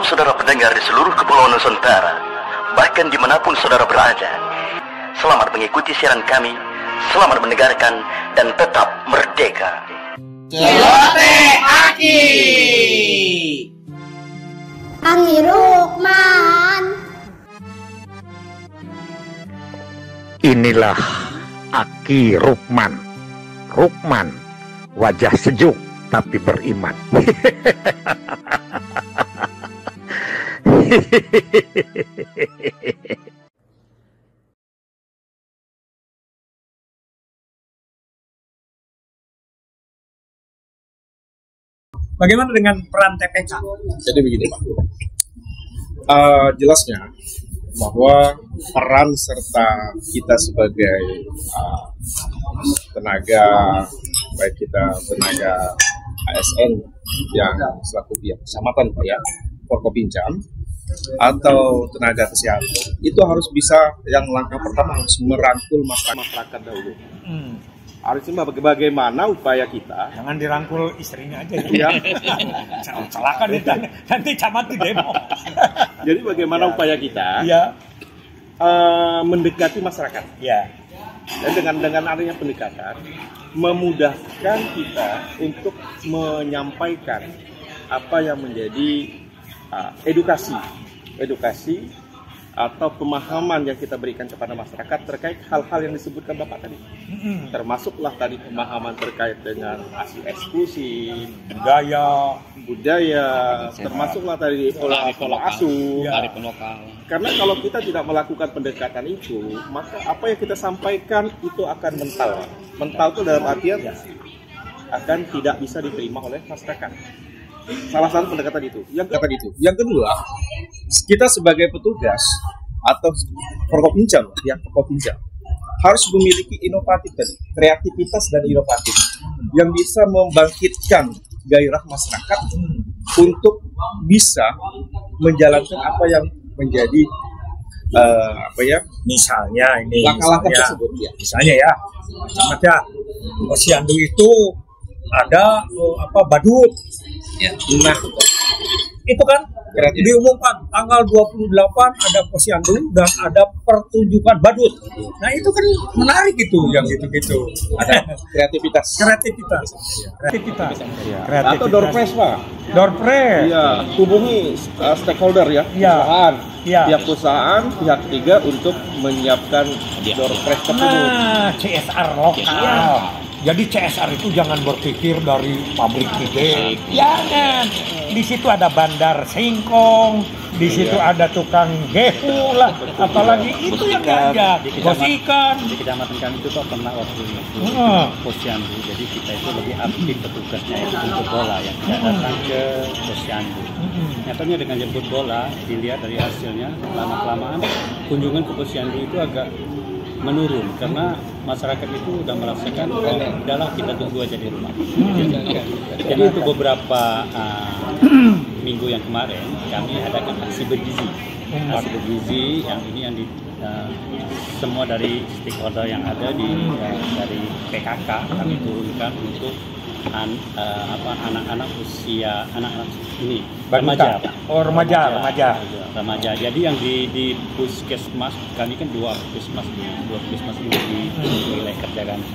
Salam saudara pendengar di seluruh kepulauan Nusantara, bahkan dimanapun saudara berada. Selamat mengikuti siaran kami, selamat mendengarkan, dan tetap merdeka. Celote Aki. Ani Rukman. Inilah Aki Rukman. Rukman, wajah sejuk tapi beriman. Bagaimana dengan peran TPK? Jadi begini Pak, jelasnya bahwa peran serta kita sebagai tenaga, baik kita tenaga ASN yang selaku pihak kecamatan Pak ya, Forkopimjam, atau tenaga kesehatan, itu harus bisa, yang langkah pertama harus merangkul masyarakat dahulu. Harusnya bagaimana upaya kita. Jangan dirangkul istrinya aja ya. Celaka nanti camat di demo. Jadi bagaimana upaya kita mendekati masyarakat. Ya. Dan dengan adanya pendekatan memudahkan kita untuk menyampaikan apa yang menjadi edukasi atau pemahaman yang kita berikan kepada masyarakat terkait hal-hal yang disebutkan Bapak tadi. Termasuklah tadi pemahaman terkait dengan hasil eksekusi, budaya, termasuklah tadi pola asuh. Karena kalau kita tidak melakukan pendekatan itu, maka apa yang kita sampaikan itu akan mental. Mental itu dalam artian akan tidak bisa diterima oleh masyarakat. Salah satu pendekatan itu. Yang kedua, kita sebagai petugas atau Forkopimjam, pihak Forkopimjam harus memiliki inovatif tadi, kreativitas dan inovatif yang bisa membangkitkan gairah masyarakat untuk bisa menjalankan apa yang menjadi misalnya ini langkah-langkah tersebut ya. Misalnya ya, macam Posyandu itu ada badut. Ya. Nah, itu kan diumumkan tanggal 28 ada Posyandu dan ada pertunjukan badut. Nah, itu kan menarik itu, yang gitu-gitu. Ada kreativitas. Atau door prize Pak. Door prize. Iya, hubungi stakeholder ya. Perusahaan, pihak perusahaan, pihak ketiga untuk menyiapkan door prize tersebut. Nah, CSR lokal. Jadi CSR itu jangan berpikir dari pabrik gede, jangan. Di situ ada bandar singkong, di situ ada tukang gehu lah, apalagi itu yang ada. Bos ikan. Di kecamatan kami itu tuh pernah waktu Posyandu, jadi kita itu lebih aktif petugasnya itu jemput bola yang tidak datang ke Posyandu. Nyatanya dengan jemput bola, dilihat dari hasilnya, lama-kelamaan kunjungan ke Posyandu itu agak menurun karena masyarakat itu sudah merasakan udahlah kita tunggu aja di rumah. Jadi itu beberapa minggu yang kemarin kami adakan aksi bergizi yang ini yang semua dari stakeholder yang ada dari PKK kami turunkan untuk anak-anak usia ini remaja. Jadi yang di puskesmas kami kan dua puskesmas ini di wilayah kerja kami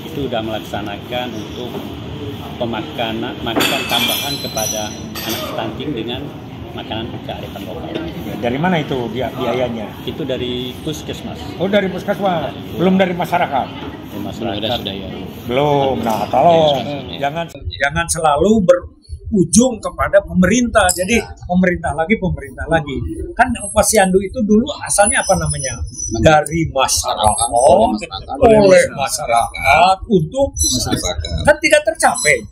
itu sudah melaksanakan untuk makan tambahan kepada anak stunting dengan makanan kearifan lokal. Dari mana itu biayanya? Itu dari puskesmas. Oh, dari puskesmas. Belum dari masyarakat. Sudah ya. Belum. Nah, tolong jangan selalu berujung kepada pemerintah. Jadi pemerintah lagi. Kan Posyandu itu dulu asalnya apa namanya? Dari masyarakat, oleh masyarakat untuk masyarakat. Kan tidak tercapai.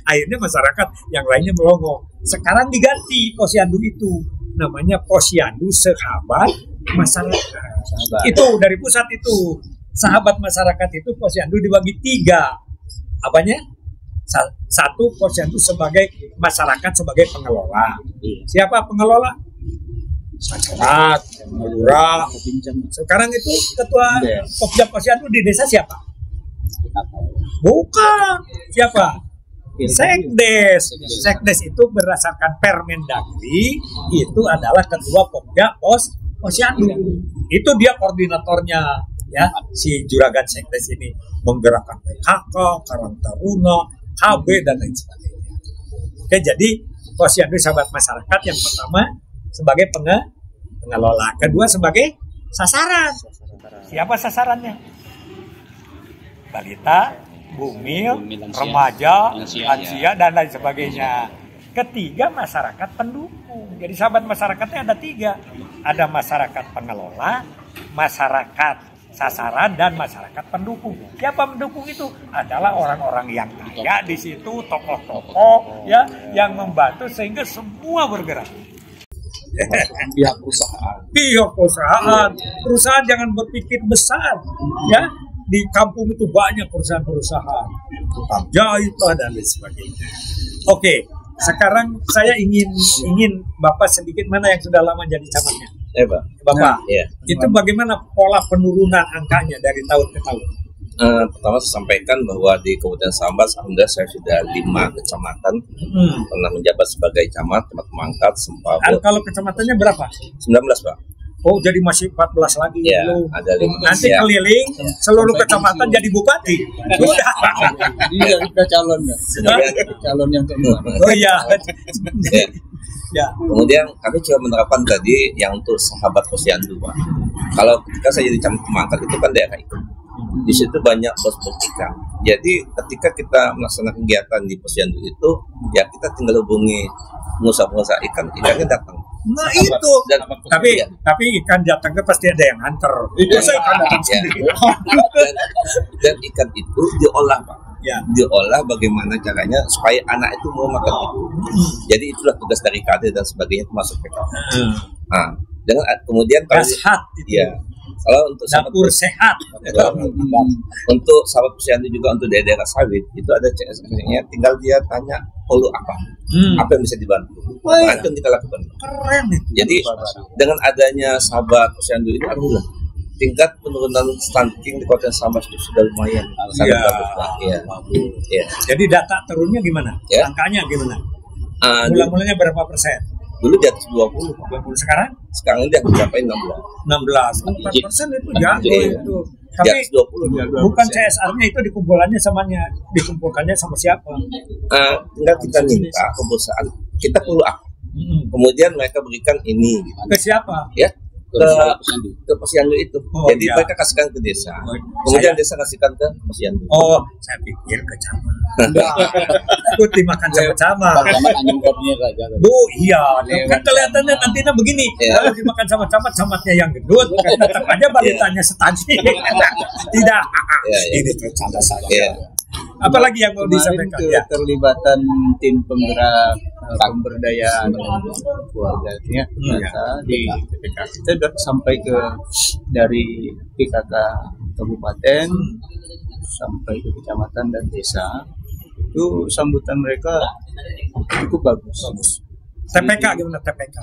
Akhirnya masyarakat yang lainnya melongo. Sekarang diganti Posyandu itu namanya Posyandu Sahabat Masyarakat. Itu dari pusat itu. Sahabat masyarakat itu Posyandu dibagi 3. Apanya? Satu, Posyandu sebagai masyarakat sebagai pengelola. Siapa pengelola? Masyarakat, lurah. Sekarang itu ketua Popjam Posyandu di desa siapa? Bukan. Siapa? Sekdes. Sekdes itu berdasarkan Permendagri itu adalah ketua Pokja Posyandu. Itu dia koordinatornya, ya, si Juragan Sekdes ini menggerakkan PKK, Karang Taruna, KB dan lain sebagainya. Oke, jadi Posyandu sahabat masyarakat yang pertama sebagai pengelola, kedua sebagai sasaran. Siapa sasarannya? Balita, bumil, remaja, lansia, dan lain sebagainya. Ketiga, masyarakat pendukung. Jadi sahabat masyarakatnya ada 3. Ada masyarakat pengelola, masyarakat sasaran, dan masyarakat pendukung. Siapa pendukung itu? Adalah orang-orang yang kaya di situ, tokoh-tokoh ya, yang membantu sehingga semua bergerak. Pihak perusahaan. Perusahaan jangan berpikir besar, ya. Di kampung itu banyak perusahaan-perusahaan, tukang jahit dan lain sebagainya. Oke, sekarang saya ingin Bapak sedikit, mana yang sudah lama jadi camatnya? Bapak, itu bagaimana pola penurunan angkanya dari tahun ke tahun? Pertama saya sampaikan bahwa di Kabupaten Sambas, alhamdulillah saya sudah 5 kecamatan pernah menjabat sebagai camat Pemangkat, Sempabu. Kalau kecamatannya berapa? 19, Pak. Oh, jadi masih 14 lagi. Ya, ada 5. Nanti keliling seluruh kecamatan jadi bupati. Sudah. Iya, kita calon yang kedua. Oh iya. Ya. Kemudian kami coba menerapkan tadi yang untuk sahabat Posyandu, Pak. Kalau ketika saya jadi camat Pemangkat itu kan daerah itu. Di situ banyak bos-bos ikan. Jadi ketika kita melaksanakan kegiatan di Posyandu itu, ya kita tinggal hubungi pengusaha-pengusaha ikan, ikannya datang. Nah itu. Tapi ikan datangnya pasti ada yang antar. Saya ikan datang sendiri. Dan ikan itu diolah, Pak. Ya. Diolah bagaimana caranya supaya anak itu mau makan itu. Jadi itulah tugas dari KD dan sebagainya termasuk PKK. Nah, dengan kemudian sehat itu. Ya. Kalau untuk dapur sehat. Untuk sahabat Posyandu juga untuk daerah sawit itu ada CSR-nya, tinggal dia tanya perlu apa yang bisa dibantu. Nah, itu yang kita lakukan. Keren itu. Jadi dengan adanya sahabat Posyandu ini, alhamdulillah tingkat penurunan stunting di Kota Sambas itu sudah lumayan sangat bagus, Pak. Ya. Jadi data turunnya gimana? Ya. Angkanya gimana? Mulai-mulainya berapa persen? Dulu di atas 20. Sekarang? Sekarang ini dia mencapai 16. 4% itu jago itu. Tapi 20. Bukan CSR-nya itu dikumpulkannya sama siapa? Tinggal kita minta ke perusahaan, kita perlu apa? Kemudian mereka berikan ini. Ke siapa? Ya. Ke Posyandu itu. Jadi mereka kasihkan ke desa. Kemudian desa kasihkan ke Posyandu. Oh, saya pikir ke camat. Ikut dimakan sama-sama. Bu, iya. Kan kelihatannya nantinya begini. Kalau dimakan sama camatnya yang gendut, tetap aja balitanya stunting. Tidak. Ini bercanda saja. Apalagi yang mau disampaikan? Terlibatan tim penggerak pemberdayaan keluarganya di PKK. Kita sudah sampai ke dari PKK kabupaten sampai ke kecamatan dan desa. Itu sambutan mereka cukup bagus. TPK gimana TPK?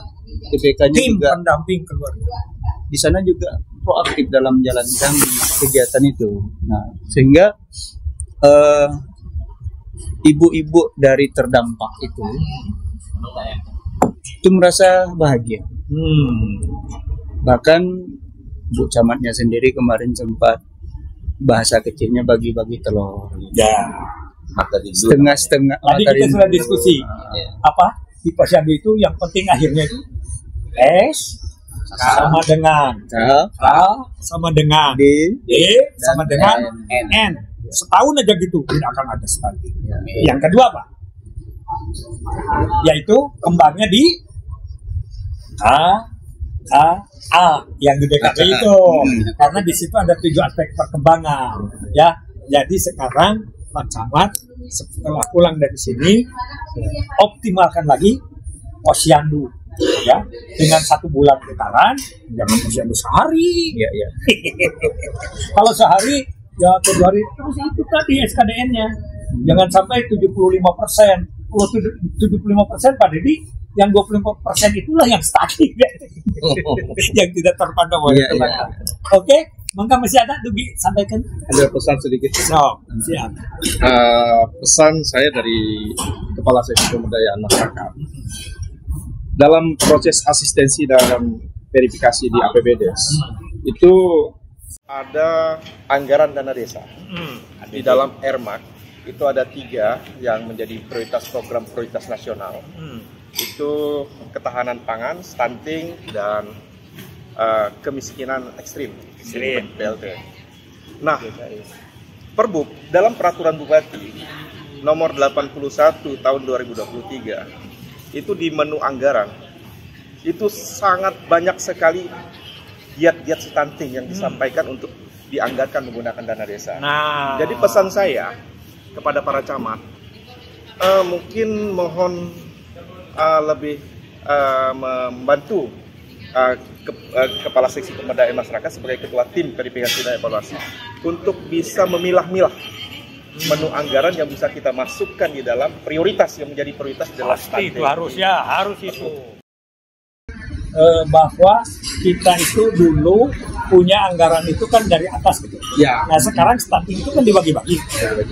TPK-nya tim juga pendamping keluarga. Di sana juga proaktif dalam menjalankan kegiatan itu. Nah, sehingga ibu-ibu dari terdampak itu merasa bahagia. Bahkan Bu Camatnya sendiri kemarin sempat bahasa kecilnya bagi-bagi telur. Ya. Setengah-setengah. Tadi kita sudah diskusi. Apa di Posyandu itu yang penting akhirnya itu S sama dengan A sama dengan D sama dengan N. Setahun aja gitu tidak akan ada stunting. Yang kedua apa? Yaitu kembangnya di A yang di DKP itu, karena di situ ada 7 aspek perkembangan. Ya, jadi sekarang Pak Camat setelah pulang dari sini optimalkan lagi Posyandu, ya, dengan 1 bulan putaran, jangan Posyandu sehari. Kalau sehari ya 7 hari terus itu tadi SKDN-nya. Jangan sampai 75%. Kalau 75% Pak Dedi, yang 25% itulah yang stunting. Yang tidak terpantau oleh teman. Oke, Mangga masih ada Dugi sampaikan. Ada pesan sedikit. So, siap. Pesan saya dari Kepala Seksi Pemberdayaan Masyarakat dalam proses asistensi dalam verifikasi di APBDes itu ada anggaran dana desa. Di dalam RMAK itu ada 3 yang menjadi program prioritas nasional. Itu ketahanan pangan, stunting, dan kemiskinan ekstrim. BLT. Nah, Perbuk dalam peraturan Bupati nomor 81 tahun 2023 itu di menu anggaran itu sangat banyak sekali giat-giat stunting yang disampaikan untuk dianggarkan menggunakan dana desa. Nah, jadi pesan saya kepada para camat, mungkin mohon lebih membantu Kepala Seksi Pemberdayaan Masyarakat sebagai Ketua Tim Verifikasi dan Evaluasi untuk bisa memilah-milah menu anggaran yang bisa kita masukkan di dalam prioritas yang menjadi prioritas dalam stunting. Itu harus itu. Bahwa kita itu dulu punya anggaran itu kan dari atas gitu. Ya. Nah sekarang stunting itu kan dibagi-bagi.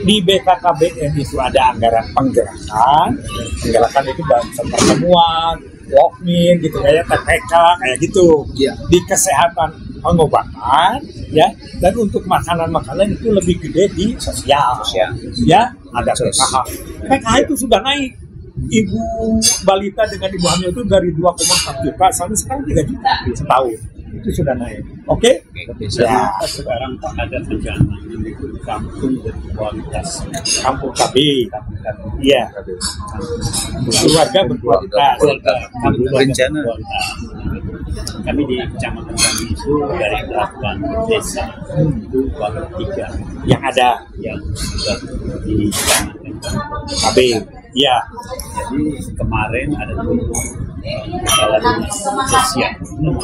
Di BKKBN itu ada anggaran penggerakan itu dalam pertemuan, walkmin gitu kayak TPK kayak gitu. Ya. Di kesehatan pengobatan ya, dan untuk makanan-makanan itu lebih gede di sosial. Ya, ada PKH. PKH itu sudah naik. Ibu balita dengan ibu hamil itu dari 2,4 juta sampai sekarang 3 juta setahun. Itu sudah naik. Oke? Ya. Sekarang Pak ada rencana itu kampung berkualitas. Kampung KB. Iya. Keluarga berkualitas. Rencana. Kami di kecamatan kami itu dari 8 desa itu baru 3 yang ada yang sudah di kecamatan KB. Iya. Jadi kemarin ada kepala dinas sosial itu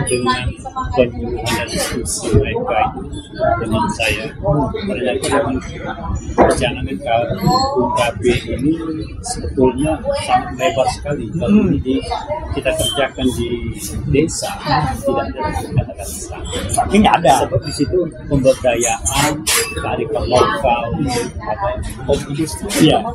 dengan penyuluhan dan diskusi mereka itu dengan saya ternyata perjalanan kampung KB ini sebetulnya sangat lebar sekali. Kalau ini kita kerjakan di desa tidak ada kata-kata tapi nggak ada. Sebab di situ pemberdayaan kearifan lokal atau industri. Iya.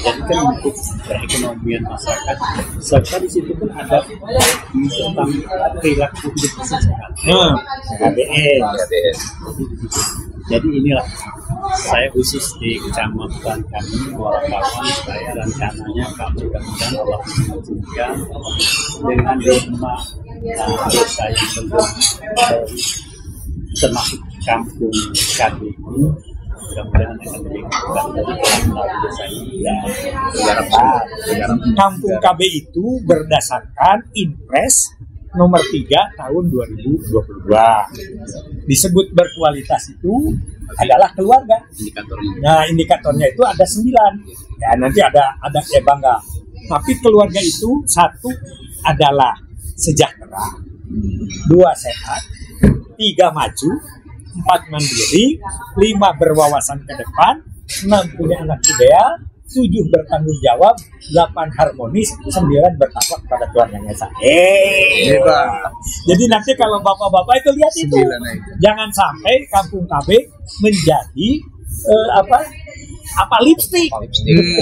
Jadi kan untuk perekonomian masyarakat serta di situ pun ada tentang perilaku hidup sehat. KBS. Jadi inilah saya khusus di kecamatan kami Muarakawan, saya rencananya kami mudah-mudahan Allah mengizinkan dengan 5 desa yang belum termasuk kampung KB ini mudah-mudahan akan menjadikan dari desa ini Kampung KB itu berdasarkan Impres nomor 3 tahun 2022. Disebut berkualitas itu adalah keluarga. Nah, indikatornya itu ada 9. Ya, nanti ada bangga. Tapi keluarga itu 1 adalah sejahtera, 2 sehat, 3 maju, 4 mandiri, 5 berwawasan ke depan, 6 punya anak ideal, 7 bertanggung jawab, 8 harmonis, 9 bertakwa kepada Tuhan Yang Esa. Jadi nanti kalau bapak-bapak itu lihat itu, jangan sampai kampung KB menjadi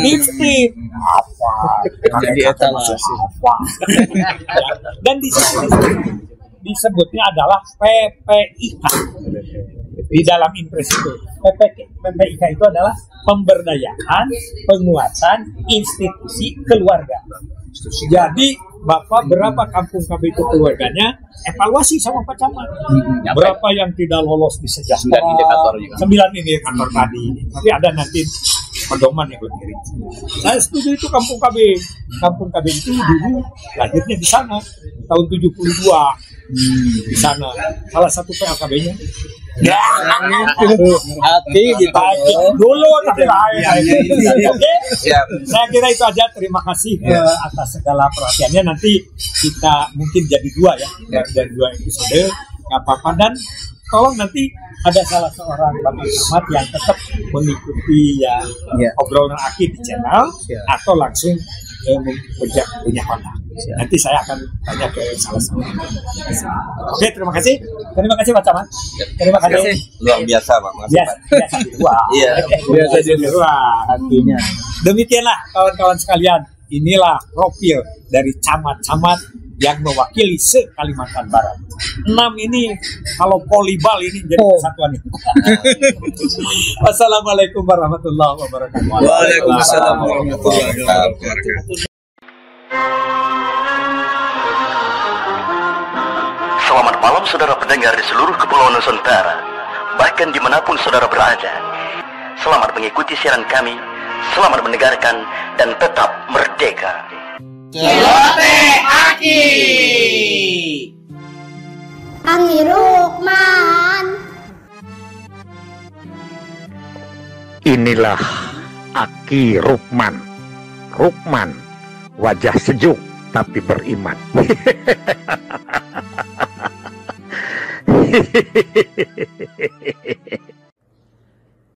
lipstick apa dan disebutnya adalah PPIK di dalam Impres itu. PPIK itu adalah pemberdayaan penguatan institusi keluarga. Jadi Bapak berapa kampung KB itu keluarganya evaluasi sama Pak Camat. Berapa yang tidak lolos di sejahtera? 9 indikator tadi. Tapi ada nanti pedoman yang lebih rinci. Saya setuju itu kampung KB. Kampung KB itu dulu lahirnya di sana tahun 72 di sana. Salah satu PLKB-nya. Hati gitu dulu tapi lain. Oke. Saya kira itu aja. Terima kasih atas segala perhatiannya. Nanti kita mungkin jadi 2 ya, dari 2 episode nggak apa-apa. Dan tolong nanti ada salah seorang Bapak Camat yang tetap mengikuti obrolan Aki di channel atau langsung punya kontak. Nanti saya akan tanya ke salah satu. Oke, terima kasih. Terima kasih Pak Camat. Terima kasih. Luar biasa Pak. Biasa di luar. Iya. Biasa di luar. Artinya. Demikianlah kawan-kawan sekalian. Inilah profil dari camat-camat yang mewakili se-Kalimantan Barat. 6 ini kalau polibal ini jadi kesatuan. Wassalamualaikum warahmatullahi wabarakatuh. Waalaikumsalam warahmatullahi wabarakatuh. Selamat malam saudara pendengar di seluruh kepulauan Nusantara, bahkan dimanapun saudara berada. Selamat mengikuti siaran kami, selamat mendengarkan, dan tetap merdeka. Celote Aki. Angi Rukman. Inilah Aki Rukman. Rukman, wajah sejuk tapi beriman.